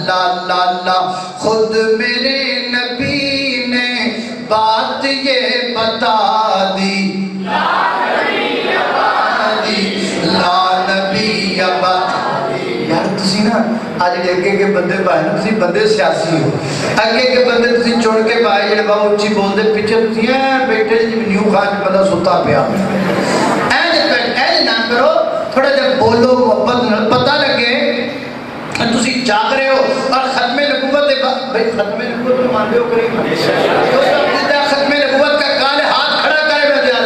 اللہ اللہ اللہ خود میرے نبی نے بات یہ بتا دی لا نبی آبادی. یار تسی نا آج اگے کے بندے پائے نا تسی بندے سیاسی ہو اگے کے بندے تسی چڑھ کے پائے جڑے بہت اچھی بول دے پیچھے تسی بیٹھے جی نیو خان بندہ ستا پیا ایج نہ کرو تھوڑا جب بولو محبت پتہ لگے تسی جاگ رہے ہو اور ختم نبوت بھائی ختم نبوت مان لو کریم ختم نبوت کا کال ہاتھ کھڑا کرے میں دیا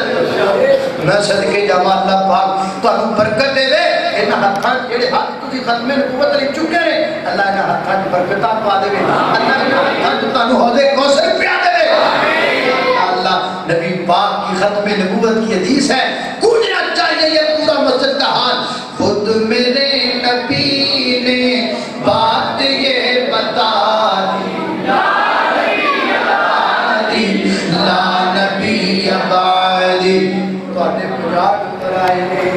میں صدقے جامع اللہ پاک تو ہم برکت دے دے انہا ہاتھاں جڑے ہاتھ تسی ختم نبوت لے چکے رہے اللہ انہا ہاتھاں برکتاں پا دے اللہ انہا ہاتھاں تانوں حوضے کوثر پیا دے اللہ نبی پاک کی ختم نبوت کی حدیث ہے گونجنا چاہیے یہ پورا مسجد کا حال خود میرے نبی نے بات یہ بتا دی لا نبی آبادی تو آنے پجار کر آئے ہیں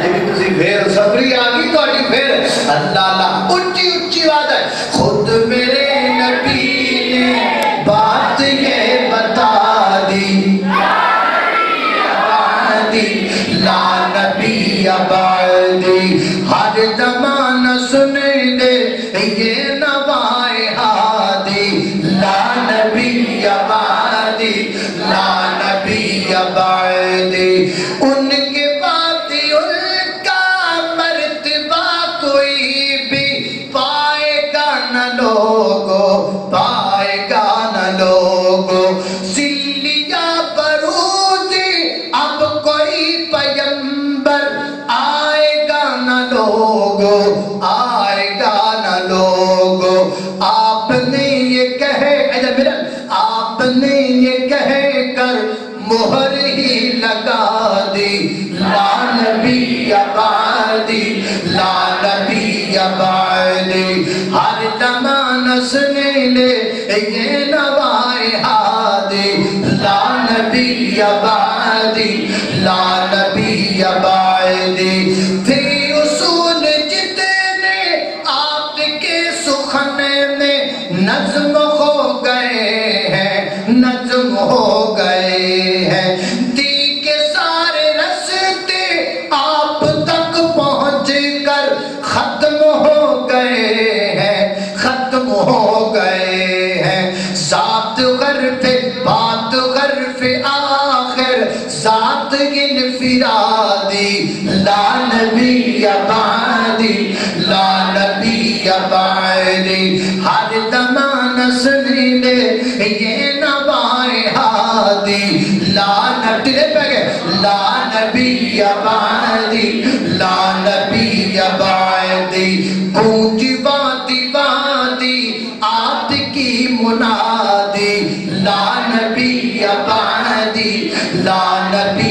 جبھی تسی پھر صبری آگی تو آنی پھر اللہ اللہ اچھی اچھی بات ہے خود میرے نبی نے بات یہ بتا دی لا نبی آبادی ہر زمانہ سنے دے یہ نوائے ہادی لا نبی آبادی لا نبی آبادی ان کے بعد ان کا مرتبہ کوئی بھی پائے گا نہ لوگو پائے گا نہ لوگو سلیا بروزی اب کوئی پیغمبر آئے گا نہ لوگو آئے گا نہ لوگو آپ نے یہ کہے آپ نے یہ کہے کر مہر ہی لگا دی لا نبی آبادی لا نبی آبادی ہر زمانہ سنے لے یہ نوائے ہادی لا نبی آبادی لا نبی آبادی تھے اصول جتنے آپ کے سخن میں نظم ہو گئے ہیں نظم ہو گئے ہیں دی کے سارے رستے آپ تک پہنچ کر ختم ہو گئے ہیں ختم ہو گئے ہیں ذات غرف بات غرف آخر ذات انفرادی لا نبی آبادی لا نبی آبادی ہر زمانہ سنے لے یہ نوائے ہادی لا نبی لا نبی آبادی لا نبی آبادی گونج وادی وادی آت کی منادی لا نبی آبادی لا نبی